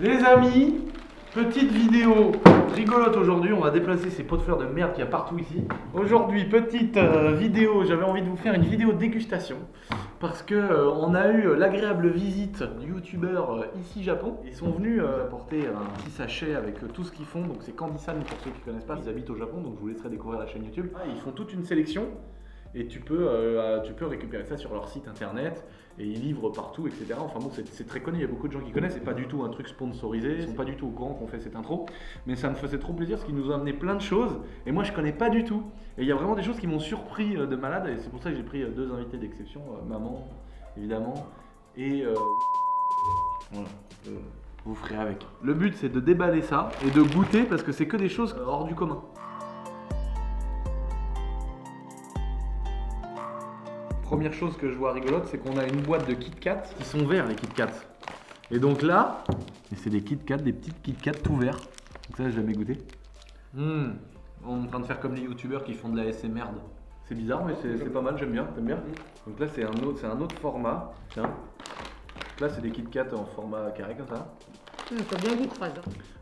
Les amis, petite vidéo rigolote aujourd'hui, on va déplacer ces pots de fleurs de merde qu'il y a partout ici. Aujourd'hui, petite vidéo, j'avais envie de vous faire une vidéo dégustation parce que on a eu l'agréable visite du youtubeur Ici Japon. Ils sont venus apporter un petit sachet avec tout ce qu'ils font, donc c'est Candy-san pour ceux qui ne connaissent pas, ils habitent au Japon, donc je vous laisserai découvrir la chaîne YouTube. Ils font toute une sélection. Et tu peux récupérer ça sur leur site internet et ils livrent partout, etc. Enfin bon, c'est très connu, il y a beaucoup de gens qui connaissent, c'est pas du tout un truc sponsorisé, ils sont pas du tout au courant qu'on fait cette intro, mais ça me faisait trop plaisir parce qu'ils nous ont amené plein de choses et moi je connais pas du tout. Et il y a vraiment des choses qui m'ont surpris de malade et c'est pour ça que j'ai pris deux invités d'exception, maman évidemment et voilà, vous ferez avec. Le but c'est de déballer ça et de goûter parce que c'est que des choses hors du commun. Première chose que je vois rigolote, c'est qu'on a une boîte de Kit Kat. Ils sont verts les Kit Kat. Et donc là, c'est des Kit Kat, des petites Kit Kat tout verts. Donc ça, j'ai jamais goûté. On est en train de faire comme les youtubeurs qui font de la ASMR. C'est bizarre, mais c'est pas mal, j'aime bien. T'aimes bien? Donc là, c'est un autre format. Tiens. Donc là, c'est des Kit Kat en format carré comme ça. T'as bien goût de fraise.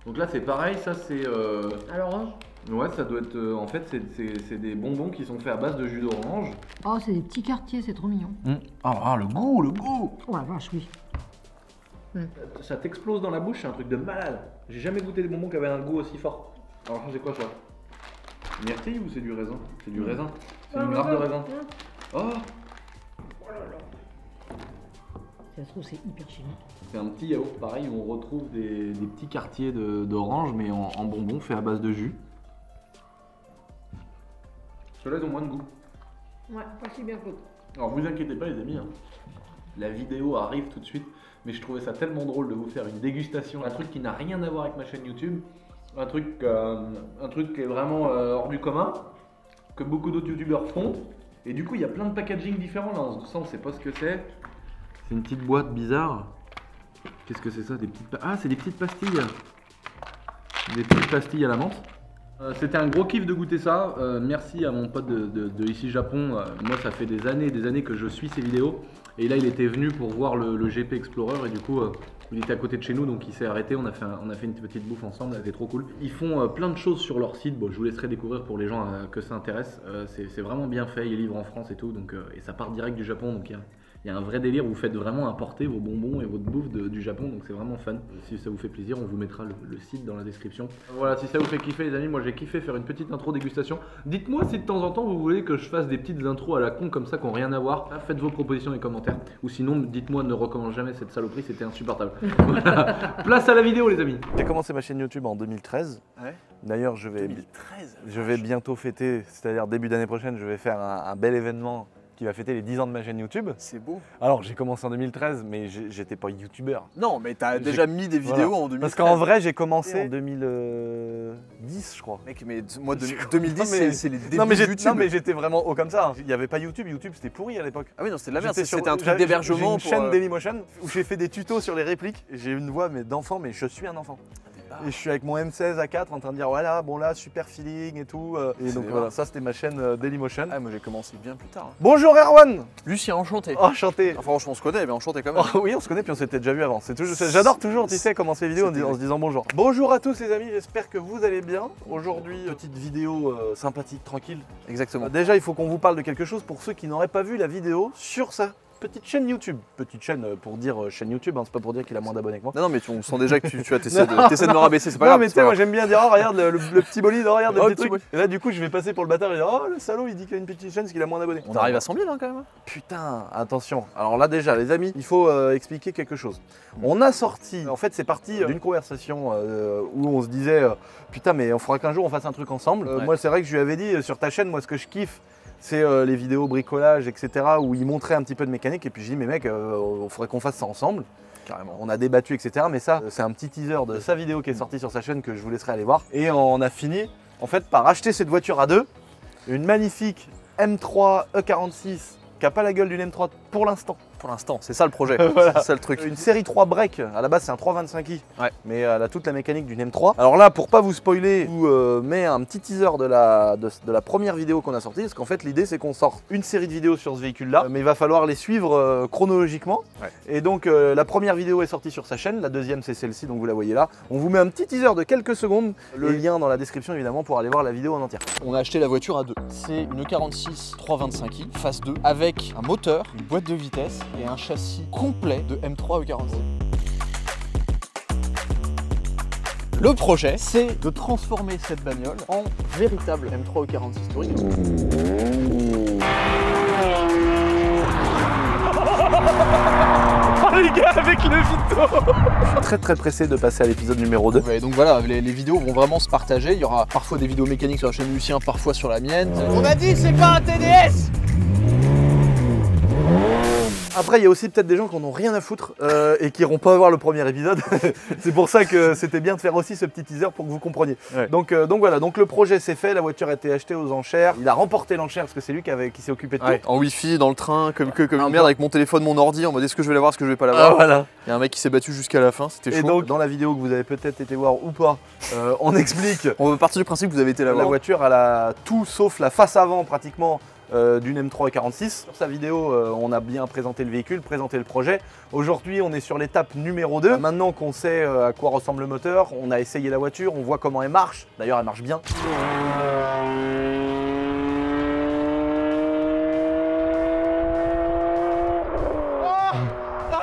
Donc là, c'est pareil, ça c'est. À l'orange. Ouais, ça doit être. En fait, c'est des bonbons qui sont faits à base de jus d'orange. Oh, c'est des petits quartiers, c'est trop mignon. Ah, le goût, le goût! Oh la vache, oui. Ça t'explose dans la bouche, c'est un truc de malade. J'ai jamais goûté des bonbons qui avaient un goût aussi fort. Alors, c'est quoi ça? Myrtille ou c'est du raisin? C'est du raisin. C'est une grappe de raisin. Oh! Oh là là. Ça se trouve, c'est hyper chimique. C'est un petit yaourt pareil où on retrouve des petits quartiers d'orange mais en bonbons fait à base de jus. Ceux-là ils ont moins de goût. Ouais, pas si bien que l'autre. Alors vous inquiétez pas les amis, hein. La vidéo arrive tout de suite, mais je trouvais ça tellement drôle de vous faire une dégustation, un truc qui n'a rien à voir avec ma chaîne YouTube, un truc qui est vraiment hors du commun, que beaucoup d'autres youtubeurs font, et du coup il y a plein de packaging différents là, on sait pas ce que c'est. C'est une petite boîte bizarre. Qu'est-ce que c'est ça? Ah, c'est des petites pastilles. Des petites pastilles à la menthe. C'était un gros kiff de goûter ça. Merci à mon pote de Ici Japon. Moi, ça fait des années que je suis ses vidéos. Et là, il était venu pour voir le GP Explorer. Et du coup, il était à côté de chez nous. Donc, il s'est arrêté. On a fait une petite bouffe ensemble. C'était trop cool. Ils font plein de choses sur leur site. Bon, je vous laisserai découvrir pour les gens que ça intéresse. C'est vraiment bien fait. Ils livrent en France et tout. Donc, et ça part direct du Japon. Donc, il y a un vrai délire où vous faites vraiment importer vos bonbons et votre bouffe du Japon, donc c'est vraiment fun. Si ça vous fait plaisir, on vous mettra le site dans la description. Voilà, si ça vous fait kiffer les amis, moi j'ai kiffé faire une petite intro dégustation. Dites-moi si de temps en temps vous voulez que je fasse des petites intros à la con comme ça qui n'ont rien à voir. Faites vos propositions dans les commentaires. Ou sinon, dites-moi ne recommence jamais cette saloperie, c'était insupportable. Voilà. Place à la vidéo les amis. J'ai commencé ma chaîne YouTube en 2013. Ouais. D'ailleurs je vais bientôt fêter, c'est-à-dire début d'année prochaine, je vais faire un bel événement qui va fêter les 10 ans de ma chaîne YouTube. C'est beau. Alors j'ai commencé en 2013 mais j'étais pas youtubeur. Non mais t'as déjà mis des vidéos en 2013. Parce qu'en vrai j'ai commencé en 2010 je crois. Mec mais moi 2010 c'est les débuts de YouTube. Non mais j'étais vraiment haut comme ça. Il n'y avait pas YouTube, YouTube c'était pourri à l'époque. Ah oui non c'était de la merde, c'était un truc d'hébergement. J'ai une chaîne Dailymotion où j'ai fait des tutos sur les répliques. J'ai une voix d'enfant mais je suis un enfant. Et je suis avec mon M16 A4 en train de dire voilà bon là super feeling et tout. Et donc voilà, ça c'était ma chaîne Dailymotion. Ah moi j'ai commencé bien plus tard. Bonjour Erwan. Lucien, enchanté. Enchanté. Enfin franchement on se connaît mais enchanté quand même. Oh, oui on se connaît puis on s'était déjà vu avant. J'adore toujours tu sais commencer les vidéos en se disant bonjour. Bonjour à tous les amis, j'espère que vous allez bien. Aujourd'hui petite vidéo sympathique, tranquille. Exactement. Déjà il faut qu'on vous parle de quelque chose pour ceux qui n'auraient pas vu la vidéo sur ça. Petite chaîne YouTube. Petite chaîne pour dire chaîne YouTube, hein, c'est pas pour dire qu'il a moins d'abonnés que moi. Non mais on sent déjà que tu essaies de me rabaisser, c'est pas grave. Non mais tu sais moi j'aime bien dire oh regarde le petit bolide, oh regarde le petit truc. Et là du coup je vais passer pour le bâtard et dire oh le salaud il dit qu'il a une petite chaîne parce qu'il a moins d'abonnés. On arrive à 100 000 hein, quand même. Putain, attention. Alors là déjà les amis, il faut expliquer quelque chose. On a sorti, en fait c'est parti d'une conversation où on se disait putain mais on faudra qu'un jour on fasse un truc ensemble. Moi c'est vrai que je lui avais dit sur ta chaîne, moi ce que je kiffe c'est les vidéos bricolage, etc. où il montrait un petit peu de mécanique et puis je dis mais mec, il faudrait qu'on fasse ça ensemble. Carrément. On a débattu, etc. Mais ça, c'est un petit teaser de sa vidéo qui est sortie sur sa chaîne que je vous laisserai aller voir. Et on a fini en fait par acheter cette voiture à deux, une magnifique M3 E46 qui n'a pas la gueule d'une M3 pour l'instant. Pour l'instant, c'est ça le projet, Voilà. c'est ça le truc. Une série 3 break, à la base c'est un 325i, Ouais. mais elle a toute la mécanique d'une M3. Alors là, pour pas vous spoiler, je vous mets un petit teaser de la première vidéo qu'on a sortie, parce qu'en fait l'idée c'est qu'on sort une série de vidéos sur ce véhicule-là, mais il va falloir les suivre chronologiquement. Ouais. Et donc la première vidéo est sortie sur sa chaîne, la deuxième c'est celle-ci, donc vous la voyez là. On vous met un petit teaser de quelques secondes, le lien dans la description évidemment pour aller voir la vidéo en entière. On a acheté la voiture à deux. C'est une 46 325i, phase 2, avec un moteur, une boîte de vitesse et un châssis complet de M3 E46. Le projet, c'est de transformer cette bagnole en véritable M3 E46 Touring. Oh les gars, avec le Vito. Je suis très pressé de passer à l'épisode numéro 2. Ouais, donc voilà, les vidéos vont vraiment se partager. Il y aura parfois des vidéos mécaniques sur la chaîne Lucien, parfois sur la mienne. On a dit c'est pas un TDS. Après, il y a aussi peut-être des gens qui en ont rien à foutre et qui n'iront pas voir le premier épisode. C'est pour ça que c'était bien de faire aussi ce petit teaser pour que vous compreniez. Ouais. Donc voilà, donc le projet s'est fait, la voiture a été achetée aux enchères. Il a remporté l'enchère parce que c'est lui qui s'est occupé de tout. En wifi, dans le train, comme une merde avec mon téléphone, mon ordi, en mode est-ce que je vais l'avoir, est-ce que je vais pas l'avoir. Voilà. Il y a un mec qui s'est battu jusqu'à la fin, c'était chaud. Et donc dans la vidéo que vous avez peut-être été voir ou pas, on explique On va partir du principe que vous avez été la la voir. voiture, elle a tout sauf la face avant pratiquement d'une M3 E46. Sur sa vidéo, on a bien présenté le véhicule, présenté le projet. Aujourd'hui, on est sur l'étape numéro 2. Maintenant qu'on sait à quoi ressemble le moteur, on a essayé la voiture, on voit comment elle marche. D'ailleurs, elle marche bien.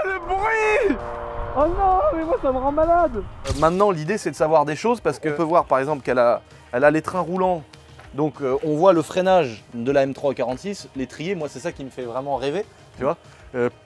Le bruit! Oh non, mais moi ça me rend malade! Maintenant, l'idée c'est de savoir des choses parce qu'on peut voir par exemple qu'elle a les trains roulants. Donc on voit le freinage de la M3 E46, l'étrier, moi c'est ça qui me fait vraiment rêver, tu vois.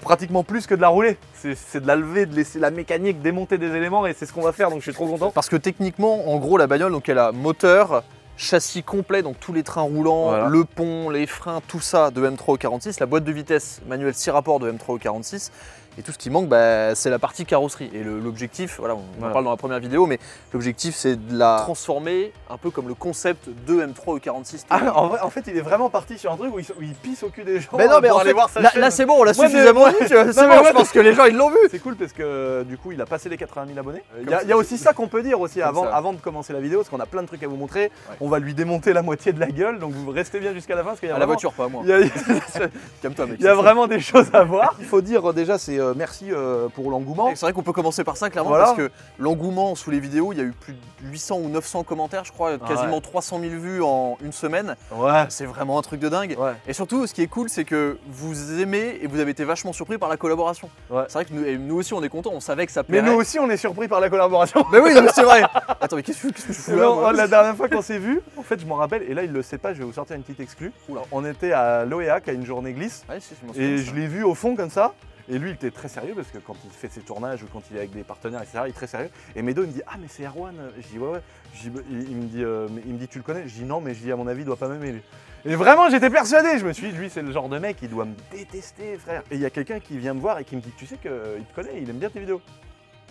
Pratiquement plus que de la rouler, c'est de la lever, de laisser la mécanique démonter des éléments et c'est ce qu'on va faire, donc je suis trop content. Parce que techniquement, en gros, la bagnole, donc elle a moteur, châssis complet, donc tous les trains roulants, Voilà. le pont, les freins, tout ça de M3 E46, la boîte de vitesse manuelle 6 rapports de M3 E46. Et tout ce qui manque, bah, c'est la partie carrosserie. Et l'objectif, voilà, on en parle dans la première vidéo, mais l'objectif c'est de la transformer un peu comme le concept de M3 E46. Ah, en fait, il est vraiment parti sur un truc où il pisse au cul des gens. Mais non, mais pour en aller fait, voir sa là chaîne. c'est bon, on l'a Moi, suffisamment mais- dit, tu vois, c'est Non, mais bon, moi, je pense que les gens ils l'ont vu. C'est cool parce que du coup il a passé les 80 000 abonnés. Il Comme y a aussi ça qu'on peut dire aussi Comme ça. avant de commencer la vidéo parce qu'on a plein de trucs à vous montrer. On va lui démonter la moitié de la gueule, donc vous restez bien jusqu'à la fin parce qu'il y a À la vraiment- voiture, pas à moi. il y a- Calme-toi, mec. il y a vraiment des choses à voir. Il faut dire déjà c'est merci pour l'engouement. C'est vrai qu'on peut commencer par ça clairement Voilà. parce que l'engouement sous les vidéos, il y a eu plus de 800 ou 900 commentaires je crois, quasiment 300 000 vues en une semaine. Ouais. C'est vraiment un truc de dingue. Ouais. Et surtout ce qui est cool c'est que vous aimez et vous avez été vachement surpris par la collaboration. Ouais. C'est vrai que nous aussi on est contents, on savait que ça Mais plairait. nous aussi on est surpris par la collaboration. Mais oui, non, mais c'est vrai. Attends, mais qu'est-ce que tu fous là, Non, moi la dernière fois qu'on s'est vu, en fait je m'en rappelle, et là il le sait pas, je vais vous sortir une petite exclue. Oula. On était à l'OEAC à une journée glisse. Ouais, si, je m'en souviens Et de je ça. l'ai vu au fond comme ça. Et lui, il était très sérieux parce que quand il fait ses tournages ou quand il est avec des partenaires, etc., il est très sérieux. Et Medo, il me dit ah mais c'est Erwan. Je dis ouais. Je dis, il me dit tu le connais. Je dis non mais je dis à mon avis il doit pas m'aimer lui. Et vraiment j'étais persuadé. Je me suis dit lui c'est le genre de mec il doit me détester frère. Et il y a quelqu'un qui vient me voir et qui me dit tu sais qu'il te connaît, il aime bien tes vidéos.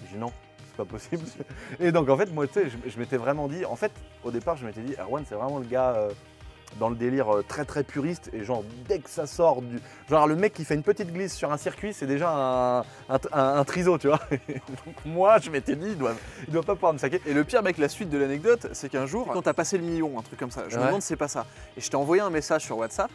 Je dis non. C'est pas possible. Et donc en fait moi tu sais je m'étais vraiment dit en fait au départ je m'étais dit Erwan c'est vraiment le gars. Dans le délire très puriste et genre dès que ça sort du... Genre le mec qui fait une petite glisse sur un circuit c'est déjà un triso tu vois. Donc moi je m'étais dit il doit pas pouvoir me saquer. Et le pire mec, la suite de l'anecdote, c'est qu'un jour, quand t'as passé le million, un truc comme ça, je me demande si c'est pas ça. Et je t'ai envoyé un message sur WhatsApp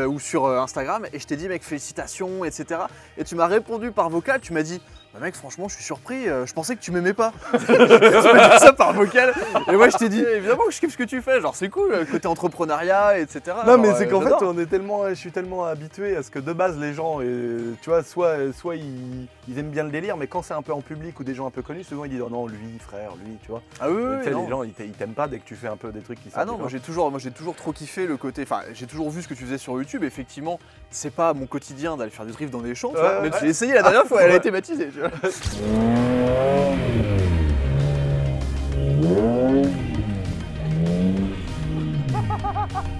ou sur Instagram et je t'ai dit mec félicitations etc. Et tu m'as répondu par vocal, tu m'as dit bah mec franchement je suis surpris, je pensais que tu m'aimais pas. Tu m'as dit ça par vocal et moi je t'ai dit évidemment que je kiffe ce que tu fais, genre c'est cool, côté entrepreneuriat etc. Non Genre, mais c'est qu'en fait j'adore. je suis tellement habitué à ce que de base les gens tu vois soit ils aiment bien le délire mais quand c'est un peu en public ou des gens un peu connus souvent ils disent oh non lui frère lui tu vois. Ah oui, Et tu sais, non. les gens ils t'aiment pas dès que tu fais un peu des trucs qui Ah non, moi j'ai toujours trop kiffé le côté, enfin j'ai toujours vu ce que tu faisais sur YouTube, effectivement c'est pas mon quotidien d'aller faire du drift dans des champs, tu vois, même si j'ai essayé la dernière fois, elle a été baptisée, tu vois.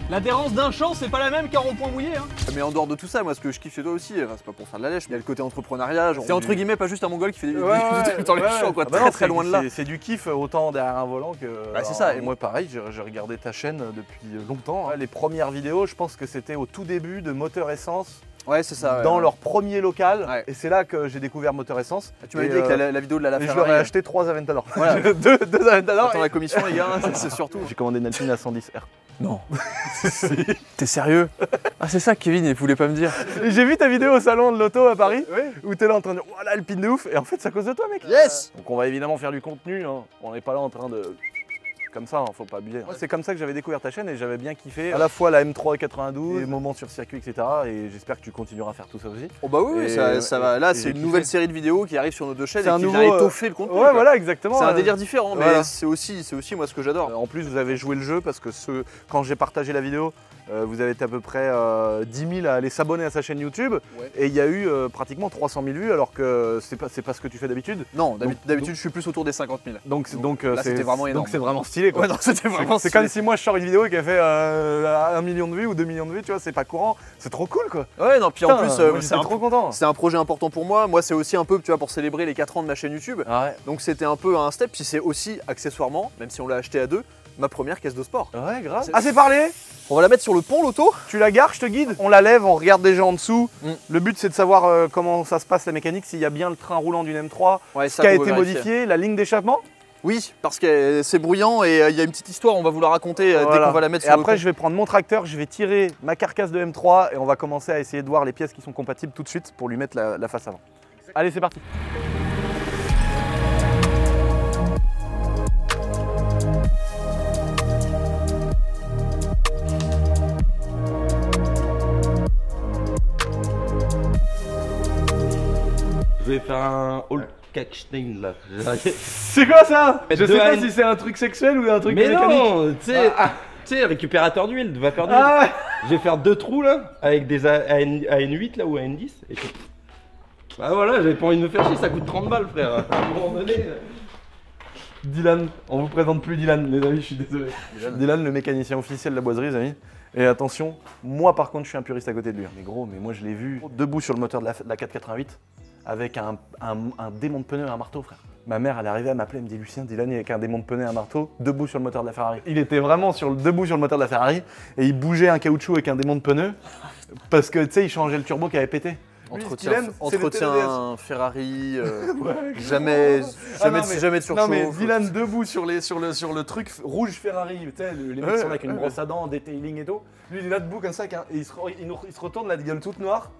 L'adhérence d'un champ, c'est pas la même qu'un rond-point mouillé. Hein. Mais en dehors de tout ça, moi ce que je kiffe chez toi aussi, enfin, c'est pas pour faire de la lèche, mais il y a le côté entrepreneuriat. C'est entre guillemets pas juste un mongol qui fait des trucs dans les champs, quoi, très loin de là. C'est du kiff autant derrière un volant que. Bah, c'est ça. Et moi pareil, j'ai regardé ta chaîne depuis longtemps. Les premières vidéos, je pense que c'était au tout début de Moteur Essence. Ouais, c'est ça. dans leur premier local. Ouais. Et c'est là que j'ai découvert Moteur Essence. Tu m'avais dit avec la vidéo de la Et je Ferrari. leur ai acheté 3 Aventador. Voilà. deux Aventador. Attends la commission les gars, c'est surtout. J'ai commandé une Alpine à 110R. Non. T'es sérieux? Ah c'est ça Kevin, il voulait pas me dire. Et j'ai vu ta vidéo au salon de l'auto à Paris, Ouais. où t'es là en train de dire oh l'Alpine de ouf. Et en fait c'est à cause de toi mec. Yes. Donc on va évidemment faire du contenu, hein. On n'est pas là en train de... Comme ça, hein, faut pas abuser. Moi, c'est comme ça que j'avais découvert ta chaîne et j'avais bien kiffé. À la fois la M3 92, les moments sur circuit, etc. Et j'espère que tu continueras à faire tout ça aussi. Oh bah oui, Et, ça va. Là et c'est j'ai une kiffé. nouvelle série de vidéos qui arrive sur nos deux chaînes C'est et un qui nouveau, vient étoffer le contenu. Ouais, quoi. voilà, exactement. C'est un délire différent, mais voilà. c'est aussi moi ce que j'adore. En plus, vous avez joué le jeu parce que quand j'ai partagé la vidéo, vous avez été à peu près 10 000 à aller s'abonner à sa chaîne YouTube. Ouais. Et il y a eu pratiquement 300 000 vues alors que c'est pas ce que tu fais d'habitude. Non, Donc- d'habitude je suis plus autour des 50 000. Donc là, c'était vraiment énorme. Donc c'est vraiment stylé quoi. Ouais, non, c'était vraiment C'est comme si moi je sors une vidéo qui a fait 1 million de vues ou 2 millions de vues, tu vois, c'est pas courant. C'est trop cool quoi. Ouais, non, puis en plus, moi, c'est j'étais trop content. un projet important pour moi. Moi, c'est aussi un peu, tu vois, pour célébrer les 4 ans de ma chaîne YouTube. Ah ouais. Donc c'était un peu un step. Puis c'est aussi, accessoirement, même si on l'a acheté à deux, ma première caisse de sport. Ouais, grave. C'est- Ah, c'est parlé. On va la mettre sur le pont, l'auto. Tu la gares, je te guide. On la lève, on regarde déjà en dessous. Mm. Le but c'est de savoir comment ça se passe la mécanique, s'il y a bien le train roulant d'une M3, Ouais, ce qui a été modifié, la ligne d'échappement. Oui, parce que c'est bruyant et il y a une petite histoire, on va vous la raconter dès Voilà. qu'on va la mettre Et sur le après, pont. je vais prendre mon tracteur, je vais tirer ma carcasse de M3 et on va commencer à essayer de voir les pièces qui sont compatibles tout de suite pour lui mettre la face avant. Allez, c'est parti. Je vais faire un Holkachstein là. C'est quoi ça? Mettre Je sais deux pas AN. si c'est un truc sexuel ou un truc Mais mécanique. non, tu sais, récupérateur d'huile, de vapeur d'huile. Ah ouais. Je vais faire 2 trous là, avec des AN8 là ou AN10. Et puis... Bah voilà, j'avais pas envie de me faire chier, ça coûte 30 balles frère. À un moment donné. Dylan, on vous présente plus Dylan, les amis, je suis désolé. Dylan, le mécanicien officiel de la boiserie, les amis. Et attention, moi par contre, je suis un puriste à côté de lui. Mais gros, mais moi je l'ai vu debout sur le moteur de la 488 avec un démon de pneu et un marteau, frère. Ma mère, elle est arrivée à m'appeler, elle me dit Lucien, Dylan, il est avec un démon de pneu et un marteau, debout sur le moteur de la Ferrari. Il était vraiment debout sur le moteur de la Ferrari et il bougeait un caoutchouc avec un démon de pneu parce que tu sais, il changeait le turbo qui avait pété. Entretien Ferrari, jamais de surchauffe. Non mais Dylan debout sur le truc rouge Ferrari, tu sais, les mecs sont là avec une brosse à dents, detailing et tout. Lui il est là debout comme ça, et il se retourne la gueule toute noire,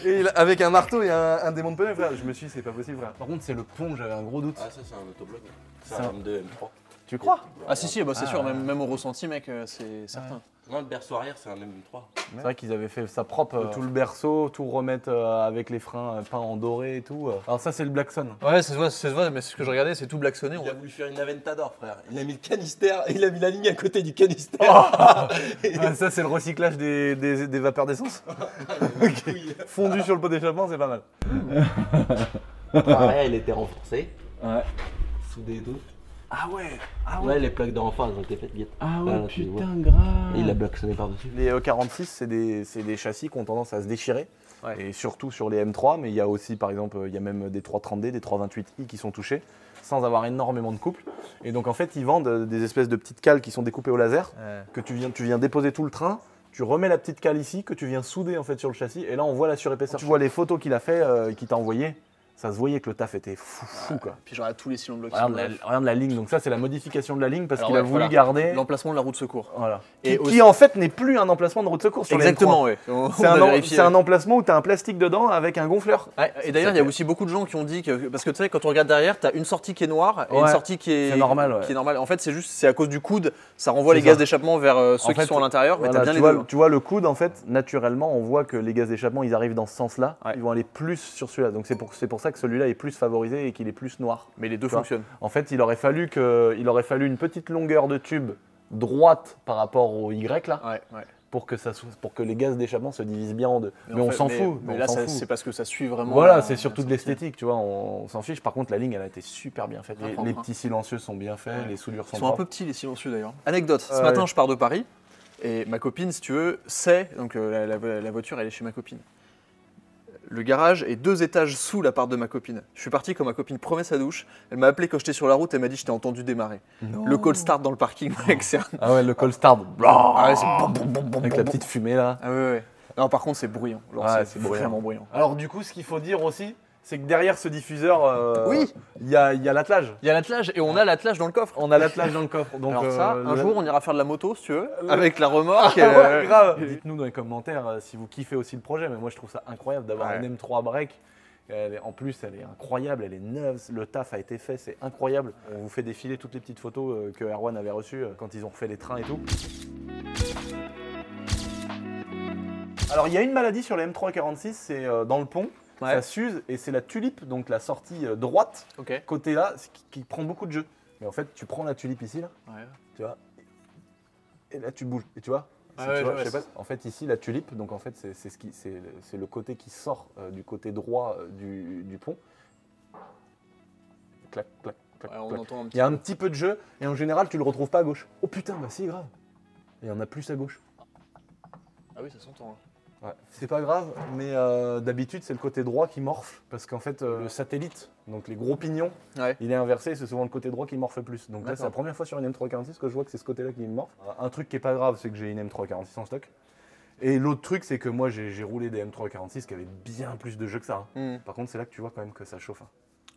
et avec un marteau et un démon de pneu, frère. Je me suis dit c'est pas possible frère. Par contre c'est le pont, j'avais un gros doute. Ah ça c'est un autobloc. C'est C'est un- un M2, M3. Tu crois? Ah si, bah, c'est sûr, ouais. même au ressenti mec, c'est certain. Non, le berceau arrière c'est un M3. C'est vrai qu'ils avaient fait ça propre, tout le berceau, tout remettre avec les freins peints en doré et tout. Alors ça c'est le Blackson. Ouais, c'est vrai, mais c'est ce que je regardais, c'est tout blacksonné. Il a voulu faire une Aventador frère. Il a mis le canister, il a mis la ligne à côté du canister. Ah, ça c'est le recyclage des vapeurs d'essence. Fondu sur le pot d'échappement, c'est pas mal. L'arrière il était renforcé, Ouais. soudé et tout. Ah ouais. Ah Ouais, les plaques d'en face ont été faites vite. Ah ouais, ouais, tu les vois. grave. Et il l'a blacksonné par-dessus. Les E46, c'est des châssis qui ont tendance à se déchirer. Ouais. Et surtout sur les M3, mais il y a aussi par exemple, il y a même des 330D, des 328i qui sont touchés sans avoir énormément de couple. Et donc en fait, ils vendent des espèces de petites cales qui sont découpées au laser, que tu viens déposer tout le train. Tu remets la petite cale ici, que tu viens souder en fait sur le châssis, et là on voit la surépaisseur. Tu vois les photos qu'il a fait, qu'il t'a envoyé, ça se voyait que le taf était fou quoi. Puis j'aurais tous les cylindres bloqués. Regarde la ligne, donc ça c'est la modification de la ligne parce Alors qu'il a ouais, voulu voilà. garder. L'emplacement de la roue de secours. Voilà. Et Qui aussi- en fait n'est plus un emplacement de roue de secours sur les Exactement, M3. ouais. C'est un emplacement où tu as un plastique dedans avec un gonfleur. Ouais, et d'ailleurs, il y a aussi beaucoup de gens qui ont dit que. Parce que tu sais, quand on regarde derrière, tu as une sortie qui est noire et une Ouais, sortie qui est. c'est normal, ouais. Qui est normale. En fait, c'est à cause du coude, ça renvoie les C'est gaz ça. d'échappement vers ceux En qui fait, sont à l'intérieur, mais Voilà, t'as bien tu les vois, deux. tu vois le coude en fait, naturellement on voit que les gaz d'échappement ils arrivent dans ce sens-là, Ouais. ils vont aller plus sur celui-là. Donc c'est pour ça que celui-là est plus favorisé et qu'il est plus noir. Mais les deux Tu vois. fonctionnent. En fait, il aurait fallu une petite longueur de tube droite par rapport au Y là Ouais, ouais. pour que les gaz d'échappement se divisent bien en deux. Mais on s'en fout. Mais on là, s'en fout. c'est parce que ça suit vraiment. Voilà, c'est surtout de l'esthétique, tu vois, on s'en fiche. Par contre, la ligne, elle a été super bien faite. Très propre, Les hein. petits silencieux sont bien faits, Ouais. les soudures sont Ils sont un peu propres. petits, les silencieux d'ailleurs. Anecdote, ce Ouais. matin, je pars de Paris et ma copine, si tu veux, donc la voiture, elle est chez ma copine. Le garage est 2 étages sous l'appart de ma copine. Je suis parti quand ma copine prenait sa douche. Elle m'a appelé quand j'étais sur la route. Elle m'a dit je t'ai entendu démarrer. Le call start dans le parking, mec, c'est un... Ah ouais, le call start. Ah ouais, c'est bom, bom, bom, bom, Avec bom, la bom. petite fumée là. Ah ouais, ouais. Non, par contre, c'est bruyant. Genre, Ouais, c'est c'est bruyant. vraiment bruyant. Alors du coup, ce qu'il faut dire aussi, c'est que derrière ce diffuseur, Oui. il y a l'attelage. Il y a l'attelage et on a l'attelage dans le coffre. On a l'attelage dans le coffre. Donc, Alors ça, un le- jour, on ira faire de la moto, si tu veux, avec la remorque. Ouais, grave. Dites-nous dans les commentaires si vous kiffez aussi le projet, mais moi je trouve ça incroyable d'avoir Ouais. une M3 break. En plus, elle est incroyable, elle est neuve, le taf a été fait, c'est incroyable. On vous fait défiler toutes les petites photos que Erwan avait reçues quand ils ont refait les trains et tout. Alors il y a une maladie sur les M346, c'est dans le pont, Ouais. ça s'use et c'est la tulipe, donc la sortie droite, Ok. côté là, qui prend beaucoup de jeu. Mais en fait, tu prends la tulipe ici, là, Ouais. tu vois, et là tu bouges, et tu vois, Ah si ouais, tu vois, ouais, je sais pas, en fait ici la tulipe, donc en fait c'est le côté qui sort du côté droit du pont. Clac, clac, clac, Ouais, on clac. entend un Il petit y a un petit peu de jeu et en général tu le retrouves pas à gauche. Oh putain, bah si, grave. Il y en a plus à gauche. Ah oui, ça s'entend. Ouais. C'est pas grave, mais d'habitude c'est le côté droit qui morfle parce qu'en fait le satellite, donc les gros pignons, Ouais. il est inversé, c'est souvent le côté droit qui morfle plus. Donc là c'est la D'accord. première fois sur une M346 que je vois que c'est ce côté-là qui me morfle. Un truc qui est pas grave, c'est que j'ai une M346 en stock. Et l'autre truc, c'est que moi j'ai roulé des M346 qui avaient bien plus de jeu que ça. Hein. Par contre, c'est là que tu vois quand même que ça chauffe. Hein.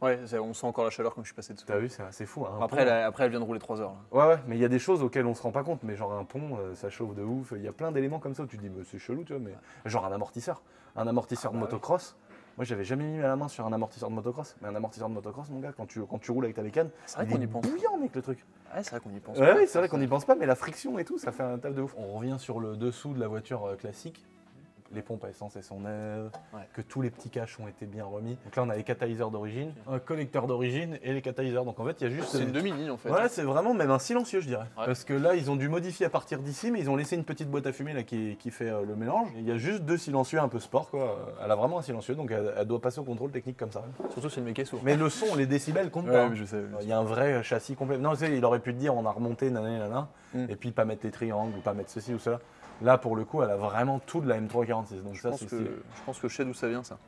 Ouais, on sent encore la chaleur quand je suis passé dessous. T'as vu, c'est assez fou. Hein, un Après, pont, après, elle vient de rouler 3 heures. Là. Ouais, mais il y a des choses auxquelles on se rend pas compte. Mais genre un pont, ça chauffe de ouf. Il y a plein d'éléments comme ça où tu te dis, bah, c'est chelou, tu vois. Mais genre un amortisseur. Un amortisseur de motocross. Moi, j'avais jamais mis la main sur un amortisseur de motocross. Mais un amortisseur de motocross, mon gars, quand tu roules avec ta bécane, C'est vrai il qu'on est y pense. bouillant, mec, le truc. Ouais, c'est vrai qu'on y pense. Ouais, oui, c'est vrai qu'on n'y pense pas, mais la friction et tout, ça fait un taf de ouf. On revient sur le dessous de la voiture classique. Les pompes à essence, elles sont neuves, Ouais. que tous les petits caches ont été bien remis. Donc là, on a les catalyseurs d'origine, un collecteur d'origine et les catalyseurs. Donc en fait, il y a juste. C'est une demi-ligne en fait. Ouais, c'est vraiment même un silencieux, je dirais. Ouais. Parce que là, ils ont dû modifier à partir d'ici, mais ils ont laissé une petite boîte à fumée là, qui fait le mélange. Et il y a juste deux silencieux un peu sport, quoi. Elle a vraiment un silencieux, donc elle doit passer au contrôle technique comme ça. Surtout si le mec est sourd. Mais le son, les décibels comptent Ouais, pas. mais je sais. Il y a un vrai châssis complet. Non, tu sais, il aurait pu te dire on a remonté, nanana, Mm. et puis pas mettre les triangles ou pas mettre ceci ou cela. Là, pour le coup, elle a vraiment tout de la M346. Donc Je ça, pense, c'est que, stylé. je pense que je sais d'où ça vient ça.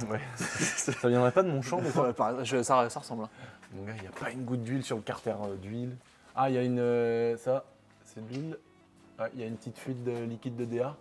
Ouais. Ça viendrait pas de mon champ, mais ça. Ouais, ça ressemble. Hein. Mon gars, il n'y a pas une goutte d'huile sur le carter d'huile. Ah, il y a une. Ça, c'est de l'huile. Ah, il y a une petite fuite de liquide de DA.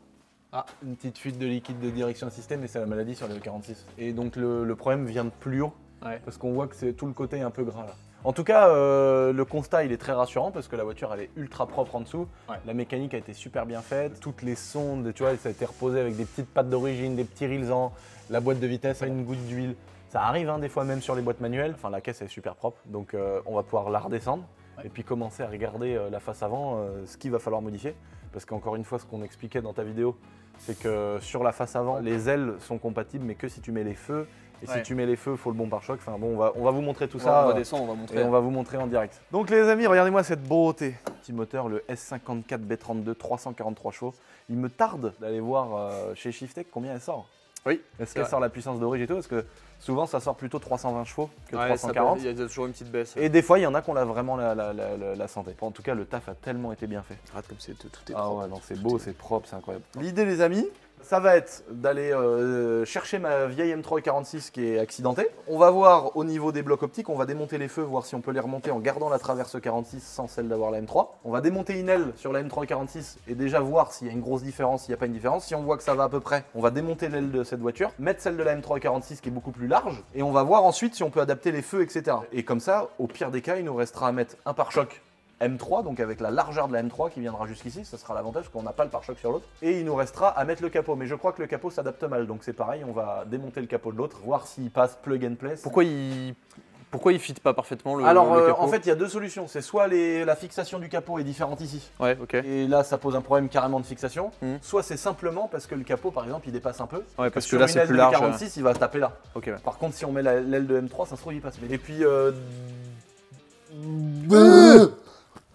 Ah, une petite fuite de liquide de direction système, et c'est la maladie sur le 46. Et donc le problème vient de plus haut, Ouais. parce qu'on voit que c'est tout le côté un peu gras là. En tout cas, le constat il est très rassurant parce que la voiture elle est ultra propre en dessous. Ouais. La mécanique a été super bien faite. Toutes les sondes, tu vois, ça a été reposé avec des petites pattes d'origine, des petits rilsans. La boîte de vitesse a une goutte d'huile. Ça arrive hein, des fois même sur les boîtes manuelles. Enfin, la caisse est super propre, donc on va pouvoir la redescendre et puis commencer à regarder la face avant, ce qu'il va falloir modifier. Parce qu'encore une fois, ce qu'on expliquait dans ta vidéo, c'est que sur la face avant, les ailes sont compatibles, mais que si tu mets les feux. Et Ouais. si tu mets les feux, il faut le bon pare-choc. Enfin bon, on va vous montrer tout On ça. va descendre, on va montrer. Et on va vous montrer en direct. Donc les amis, regardez-moi cette beauté. Petit moteur, le S54 B32, 343 chevaux. Il me tarde d'aller voir chez Shiftech combien elle sort. Oui. Est-ce c'est qu'elle vrai. sort la puissance d'origine et tout? Parce que souvent ça sort plutôt 320 chevaux que Ouais, ça peut- 340. il y a toujours une petite baisse. Et des fois, il y en a qui ont vraiment la santé. En tout cas, le taf a tellement été bien fait. Regarde comme tout est Ah propre. ouais, non, c'est beau, c'est propre, c'est incroyable. L'idée, les amis, ça va être d'aller chercher ma vieille M346 qui est accidentée. On va voir au niveau des blocs optiques, on va démonter les feux, voir si on peut les remonter en gardant la traverse 46 sans celle d'avoir la M3. On va démonter une aile sur la M346 et déjà voir s'il y a une grosse différence, s'il n'y a pas une différence. Si on voit que ça va à peu près, on va démonter l'aile de cette voiture, mettre celle de la M346 qui est beaucoup plus large et on va voir ensuite si on peut adapter les feux, etc. Et comme ça, au pire des cas, il nous restera à mettre un pare-choc M3, donc avec la largeur de la M3 qui viendra jusqu'ici, ça sera l'avantage parce qu'on n'a pas le pare-choc sur l'autre. Et il nous restera à mettre le capot, mais je crois que le capot s'adapte mal, donc c'est pareil, on va démonter le capot de l'autre, voir s'il passe plug and play. Pourquoi il fit pas parfaitement le Alors le capot en fait il y a deux solutions, c'est soit la fixation du capot est différente ici, Ouais, ok. et là ça pose un problème carrément de fixation, Mhm. soit c'est simplement parce que le capot par exemple il dépasse un peu, Ouais, parce que sur là une c'est aile plus de large. 46 il va taper là. Ok, ouais. Par contre si on met l'aile de M3 ça se trouve il passe. Et puis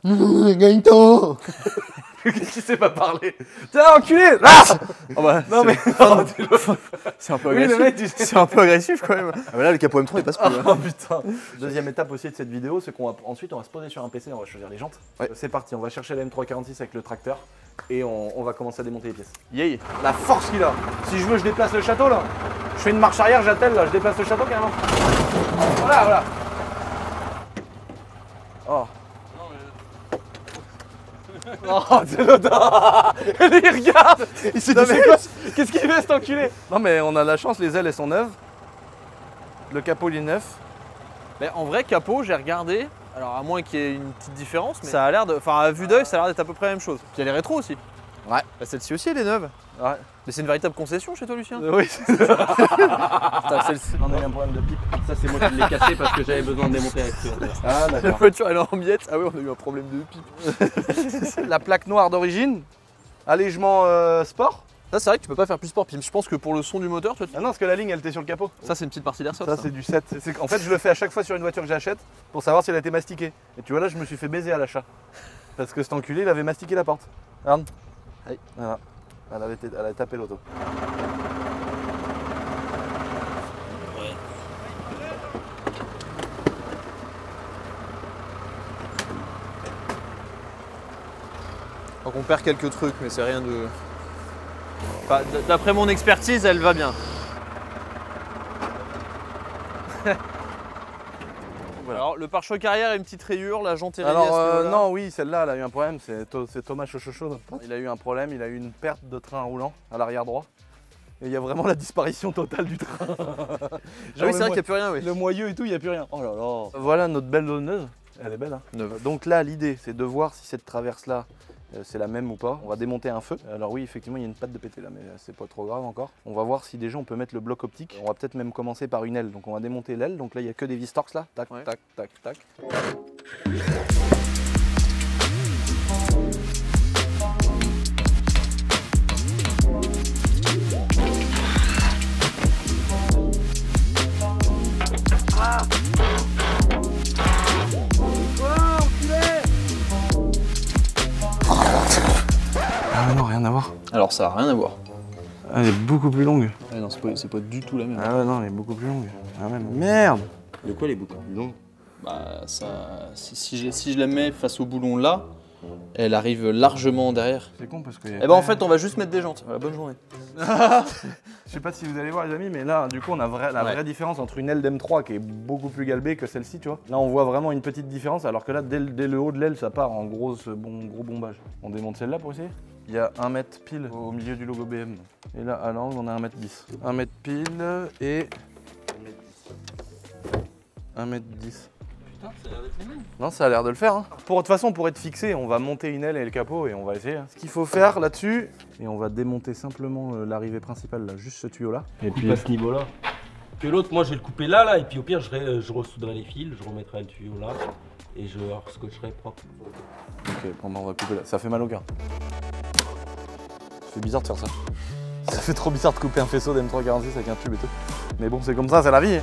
Gaëtan. Qu'est-ce qui sait pas parler? T'es enculé! Ah Oh bah, Non mais c'est un peu oui, agressif. le mec, tu sais. C'est un peu agressif quand même. Ah bah là le capot M3 il passe plus. hein. Oh putain. Deuxième étape aussi de cette vidéo, c'est qu'ensuite on va se poser sur un PC, on va choisir les jantes. Ouais. C'est parti, on va chercher la M346 avec le tracteur et on va commencer à démonter les pièces. Yay. La force qu'il a. Si je veux, je déplace le château là. Je fais une marche arrière, j'attelle là, je déplace le château carrément. Voilà, voilà. Oh. Oh, c'est l'odeur. Il regarde. Il s'est dit, c'est quoi? Qu'est-ce qu'il fait cet enculé? Non mais on a de la chance, les ailes elles sont neuves. Le capot il est neuf. Mais en vrai, capot, j'ai regardé. Alors, à moins qu'il y ait une petite différence, mais ça a l'air de. Enfin, à vue d'œil, ça a l'air d'être à peu près la même chose. Puis il y a les rétros aussi. Ouais. Bah, celle-ci aussi, elle est neuve. Ouais. Mais c'est une véritable concession chez toi, Lucien. Oui. Putain, celle-ci. On a eu un problème de pipe. Ça, c'est moi qui l'ai cassé parce que j'avais besoin de démonter l'aspirateur. Ah La d'accord. voiture, elle est en miettes. Ah oui, on a eu un problème de pipe. La plaque noire d'origine. Allègement sport. Ça, c'est vrai que tu peux pas faire plus sport. Puis je pense que pour le son du moteur, tu vois, Ah non, parce que la ligne elle était sur le capot. ça, c'est une petite partie d'airsoft. Ça c'est du 7. En fait je le fais à chaque fois sur une voiture que j'achète pour savoir si elle a été mastiquée. Et tu vois là je me suis fait baiser à l'achat. Parce que cet enculé il avait mastiqué la porte. Regarde. Aïe. Voilà. Elle avait tapé l'auto. Donc on perd quelques trucs, mais c'est rien de. Enfin, d'après mon expertise, elle va bien. Alors le pare-choc arrière a une petite rayure, la jante est rayée à ce niveau-là. non oui celle-là elle a eu un problème, c'est Thomas Chochocho notre pote. Il a eu un problème, il a eu une perte de train roulant à l'arrière droit. Et il y a vraiment la disparition totale du train. Ah oui, c'est vrai qu'il n'y a plus rien, oui. Le moyeu et tout, il n'y a plus rien. Oh là là. Voilà notre belle donneuse. Elle est belle hein. Neuve. Donc là l'idée c'est de voir si cette traverse là c'est la même ou pas. On va démonter un feu. Alors oui effectivement il y a une patte de pété là mais c'est pas trop grave encore. On va voir si déjà on peut mettre le bloc optique. On va peut-être même commencer par une aile. Donc on va démonter l'aile. Donc là il n'y a que des vis Torx là. Tac Ouais. tac tac tac. Ah non rien à voir. Alors ça n'a rien à voir. Elle est beaucoup plus longue. Ah non, c'est pas du tout la même. Ah ouais non elle est beaucoup plus longue. Ah ouais merde. De quoi elle est beaucoup plus longue? Bah ça. Si je la mets face au boulon là, elle arrive largement derrière. C'est con parce que. Eh ben en fait on va juste mettre des jantes. Voilà, bonne journée. Je sais pas si vous allez voir les amis, mais là du coup on a la Ouais. vraie différence entre une aile d'M3 qui est beaucoup plus galbée que celle-ci, tu vois. Là on voit vraiment une petite différence, alors que là dès le haut de l'aile ça part en gros bombage. On démonte celle-là pour essayer. Il y a 1 mètre pile au milieu du logo BM. Et là à l'angle on a 1m10. 1 mètre pile et 1m10. Putain, ça a l'air d'être les mêmes. Non, ça a l'air de le faire. Hein. De toute façon, pour être fixé, on va monter une aile et le capot et on va essayer. Hein. Ce qu'il faut faire là-dessus, et on va démonter simplement l'arrivée principale, là, juste ce tuyau-là. Et Coupe à ce niveau-là. Que l'autre, moi, je vais le couper là, et puis au pire, je ressouderai les fils, je remettrai le tuyau là, et je scotcherai propre. Ok, bon, bah, on va couper là. Ça fait mal au cœur. Ça fait bizarre de faire ça. Ça fait trop bizarre de couper un faisceau d'M346 avec un tube et tout. Mais bon, c'est comme ça, c'est la vie.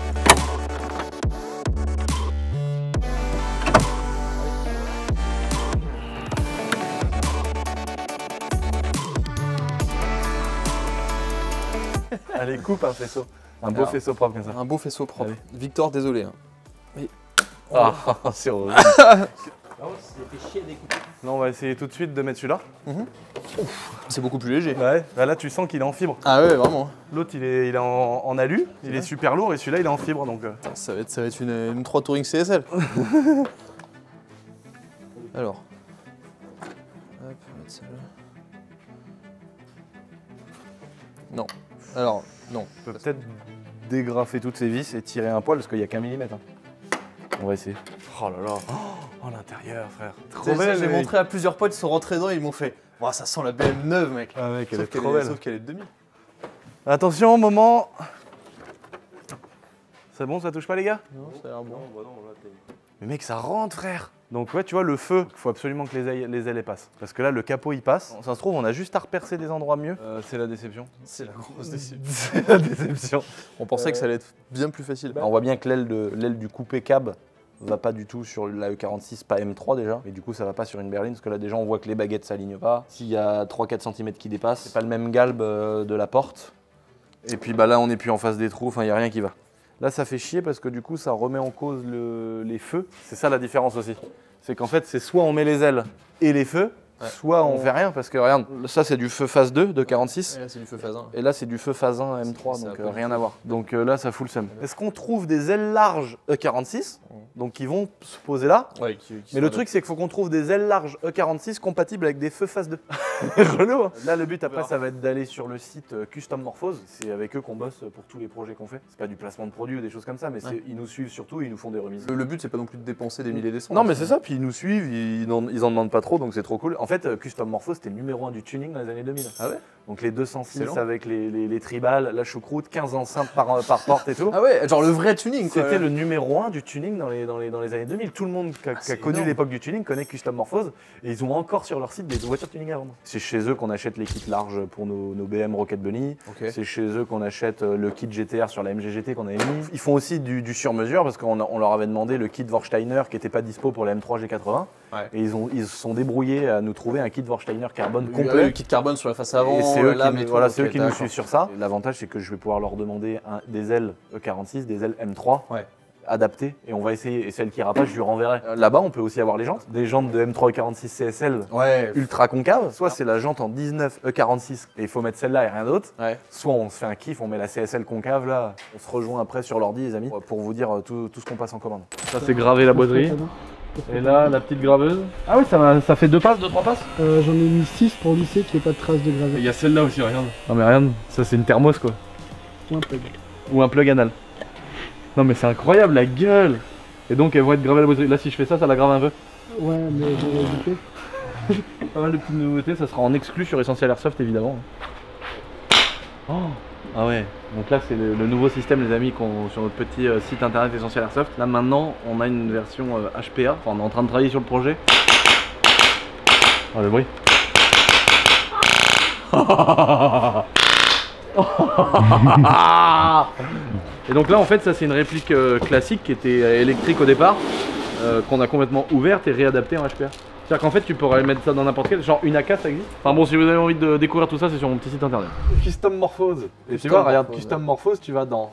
Allez, coupe un faisceau. Un beau Alors, faisceau propre comme ça. Un beau faisceau propre. Allez. Victor, désolé. Hein. Ah, c'est horrible. Ah ouais, ça fait chier à découper. Là, on va essayer tout de suite de mettre celui-là. C'est beaucoup plus léger. Ouais, là tu sens qu'il est en fibre. Ah ouais, vraiment. L'autre il est en alu, il est super lourd et celui-là il est en fibre donc. Ça va être une 3 Touring CSL. Alors. Hop, on va mettre celle-là. Non. Alors, non. On peut peut-être dégrafer toutes ces vis et tirer un poil parce qu'il n'y a qu'un millimètre. Hein. On va essayer. Oh là là. Oh l'intérieur frère. Trop belle. J'ai montré à plusieurs potes, ils sont rentrés dedans, ils m'ont fait. Wow, ça sent la BM neuve, mec. Ah mec, elle Sauf est qu'elle trop belle. Sauf qu'elle est de 2000. Attention, moment. C'est bon, ça touche pas les gars? Non, ça a l'air bon. Mais mec, ça rentre frère. Donc ouais, tu vois, le feu, il faut absolument que les ailes passent. Parce que là, le capot, il passe. Ça se trouve, on a juste à repercer des endroits mieux. C'est la déception. C'est la grosse décision. C'est la déception. On pensait que ça allait être bien plus facile. On voit bien que l'aile du coupé cab va pas du tout sur la E46, pas M3 déjà. Et du coup, ça va pas sur une berline parce que là, déjà, on voit que les baguettes s'alignent pas. S'il y a 3-4 cm qui dépassent, c'est pas le même galbe de la porte. Et puis bah là, on n'est plus en face des trous, enfin, il n'y a rien qui va. Là, ça fait chier parce que du coup, ça remet en cause les feux. C'est ça la différence aussi. C'est qu'en fait, c'est soit on met les ailes et les feux, soit on fait rien parce que regarde, ça c'est du feu phase 2 de 46. Et là, c'est du feu phase 1. Et là, c'est du feu phase 1 M3, C'est donc un peu rien à voir. Donc là, ça fout le seum. Est-ce qu'on trouve des ailes larges E46, donc qui vont se poser là? Ouais, Mais le truc, c'est qu'il faut qu'on trouve des ailes larges E46 compatibles avec des feux phase 2. Relou, hein. Là, le but après, ça va être d'aller sur le site Custom Morphose. C'est avec eux qu'on bosse pour tous les projets qu'on fait. C'est pas du placement de produits ou des choses comme ça, mais ils nous suivent surtout et ils nous font des remises. Le but, c'est pas non plus de dépenser des milliers des cents. Non, mais c'est ça, puis ils nous suivent, ils en demandent pas trop, donc c'est trop cool. En fait, Custom Morphose, c'était le numéro 1 du tuning dans les années 2000. Ah ouais? Donc les 206 Excellent. avec les tribales, la choucroute, 15 enceintes par porte et tout. Ah ouais, genre le vrai tuning quoi. C'était le numéro 1 du tuning dans les années 2000. Tout le monde qui a connu énorme. l'époque du tuning connaît Custom Morphose et ils ont encore sur leur site des voitures tuning à vendre. C'est chez eux qu'on achète les kits larges pour nos BM Rocket Bunny. Ok. C'est chez eux qu'on achète le kit GTR sur la MG GT qu'on avait mis. Ils font aussi du sur-mesure parce qu'on leur avait demandé le kit Vorsteiner qui n'était pas dispo pour la M3 G80. Ouais. Et ils se sont débrouillés à nous trouver un kit Vorsteiner carbone Ah ouais, complet. le kit carbone sur la face avant, Et c'est eux, lame qui, et tout. voilà, c'est eux Ok, qui nous d'accord. suivent sur ça. L'avantage, c'est que je vais pouvoir leur demander des ailes E46, des ailes M3 Ouais. adaptées. Et on va essayer. Et celle qui ira pas, je lui renverrai. Là-bas, on peut aussi avoir les jantes. Des jantes de M3 E46 CSL Ouais. ultra concaves. Soit c'est la jante en 19 E46 et il faut mettre celle-là et rien d'autre. Ouais. Soit on se fait un kiff, on met la CSL concave là. On se rejoint après sur l'ordi, les amis, pour vous dire tout ce qu'on passe en commande. Ça c'est gravé la boiserie. Et là, la petite graveuse. Ah oui, ça fait 2 passes, 2-3 passes. J'en ai mis 6 pour lisser qu'il n'y ait pas de traces de gravé. Il y a celle-là aussi, regarde. Non mais regarde, ça c'est une thermos quoi. Ou un plug. Ou un plug anal. Non mais c'est incroyable la gueule. Et donc elles vont être gravées à la boiserie. Là si je fais ça, ça la grave un peu. Ouais, mais j'ai évité. Pas mal de petites nouveautés, ça sera en exclu sur Essential Airsoft évidemment. Oh. Ah ouais, donc là c'est le nouveau système les amis sur notre petit site internet Essential Airsoft. Là maintenant on a une version HPA, enfin on est en train de travailler sur le projet. Oh le bruit. Et donc là en fait ça c'est une réplique classique qui était électrique au départ, qu'on a complètement ouverte et réadaptée en HPA. C'est-à-dire qu'en fait tu pourrais mettre ça dans n'importe quel, genre une AK ça existe. Enfin bon si vous avez envie de découvrir tout ça c'est sur mon petit site internet. Custom Morphose. Et tu vois regarde Custom Morphose tu vas dans...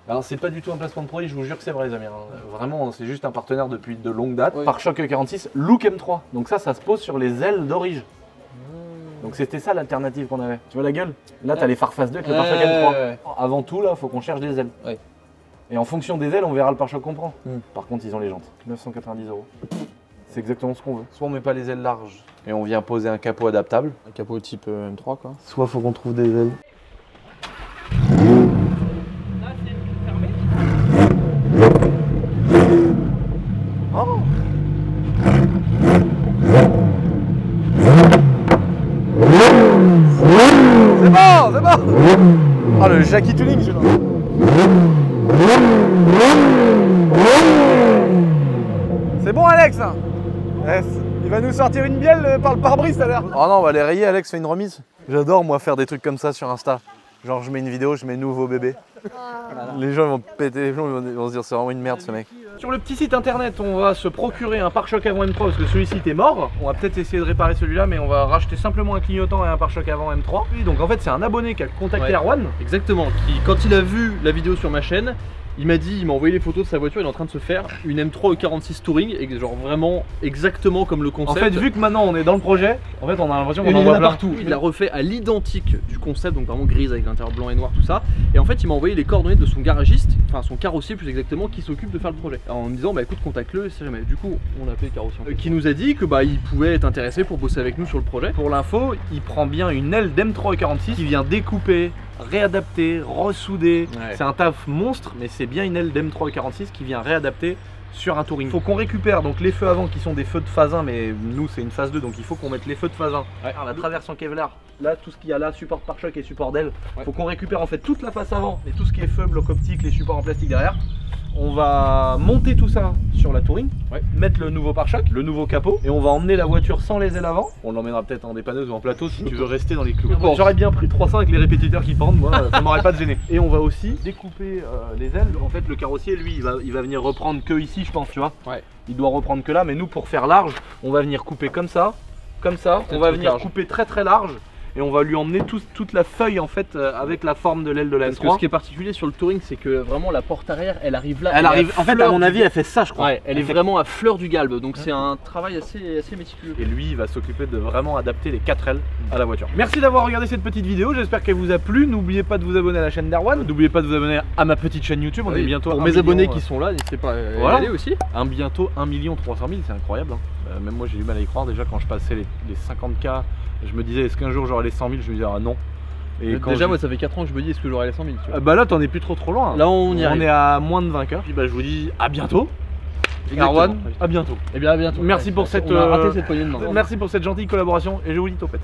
Alors c'est pas du tout un placement de produit, je vous jure que c'est vrai les amis. Vraiment c'est juste un partenaire depuis de longue date. Oui. Pare-choc E46, Look M3. Donc ça se pose sur les ailes d'origine. Donc c'était ça l'alternative qu'on avait. Tu vois la gueule? Là t'as les phares phase 2 avec le pare-choc M3. ouais. Avant tout là faut qu'on cherche des ailes. Ouais. Et en fonction des ailes on verra le pare-choc qu'on prend. Mm. Par contre ils ont les jantes. 990 €. C'est exactement ce qu'on veut. Soit on met pas les ailes larges et on vient poser un capot adaptable. Un capot type M3 quoi. Soit faut qu'on trouve des ailes. Oh. C'est bon, c'est bon. Ah le Jackie Tuning, je C'est bon Alex hein. Yes. Il va nous sortir une bielle par le pare-brise tout à l'heure. Oh non, on va les rayer, Alex fait une remise. J'adore moi faire des trucs comme ça sur Insta. Genre je mets une vidéo, je mets nouveau bébé. Les gens ils vont péter les plombs, ils vont se dire c'est vraiment une merde ce mec. Sur le petit site internet, on va se procurer un pare-choc avant M3 parce que celui-ci était mort. On va peut-être essayer de réparer celui-là, mais on va racheter simplement un clignotant et un pare-choc avant M3. Oui, donc en fait, c'est un abonné qui a contacté Ouais. Erwan. Exactement, quand il a vu la vidéo sur ma chaîne, il m'a envoyé les photos de sa voiture, il est en train de se faire une M3 E46 Touring, et genre vraiment exactement comme le En concept. fait, vu que maintenant on est dans le projet, en fait, on a l'impression qu'on il en y en voit a plein. partout, il l'a refait à l'identique du concept, donc vraiment grise avec l'intérieur blanc et noir, tout ça. Et en fait, il m'a envoyé les coordonnées de son garagiste, enfin son carrossier plus exactement, qui s'occupe de faire le projet. En me disant, bah écoute, contacte-le, c'est jamais. Du coup, on a appelé le carrossier. Qui nous a dit que bah il pouvait être intéressé pour bosser avec nous sur le projet. Pour l'info, il prend bien une aile d'M3 E46 qui vient découper, réadapter, ressouder. Ouais. C'est un taf monstre, mais c'est bien une aile d'M3 E46 qui vient réadapter sur un touring. Il faut qu'on récupère donc les feux avant qui sont des feux de phase 1, mais nous c'est une phase 2, donc il faut qu'on mette les feux de phase 1. Alors, la traverse en Kevlar, là tout ce qu'il y a là, support pare-choc et support d'aile, il faut qu'on récupère en fait toute la face avant et tout ce qui est feu, bloc optique, les supports en plastique derrière. On va monter tout ça sur la touring, mettre le nouveau pare-choc, le nouveau capot, et on va emmener la voiture sans les ailes avant. On l'emmènera peut-être en dépanneuse ou en plateau si tu veux rester dans les clous. J'aurais bien pris 300 avec les répétiteurs qui pendent, moi ça m'aurait pas gêné. Et on va aussi découper les ailes. En fait le carrossier lui il va venir reprendre que ici je pense, tu vois. Ouais. Il doit reprendre que là, mais nous pour faire large, on va venir couper comme ça, on va venir couper très très large. et on va lui emmener toute la feuille en fait avec la forme de l'aile de la Parce que M3. ce qui est particulier sur le Touring, c'est que vraiment la porte arrière, elle arrive là. Elle est arrive, à en fait à fleur mon du- avis elle fait ça je crois. Ouais, elle est vraiment à fleur du galbe, donc c'est un travail assez méticuleux. Et lui il va s'occuper de vraiment adapter les 4 ailes à la voiture. Merci d'avoir regardé cette petite vidéo, j'espère qu'elle vous a plu. N'oubliez pas de vous abonner à la chaîne d'Erwan, n'oubliez pas de vous abonner à ma petite chaîne YouTube, on est bientôt Pour à 1 mes million, abonnés qui sont là, n'hésitez pas à voilà. y aller aussi. bientôt 1 300 000, c'est incroyable. Hein. Même moi j'ai du mal à y croire, déjà quand je passais les 50K, je me disais est-ce qu'un jour j'aurai les 100 000, je me disais ah non. Et quand Déjà moi ça fait 4 ans que je me dis est-ce que j'aurai les 100 000 tu vois. bah là t'en es plus trop loin. Là on y arrive. est à moins de 20K. Puis bah je vous dis à bientôt. Erwan, à bientôt. Et bien à bientôt. Merci pour cette On a raté cette poignée de main. merci pour cette gentille collaboration et je vous dis topette.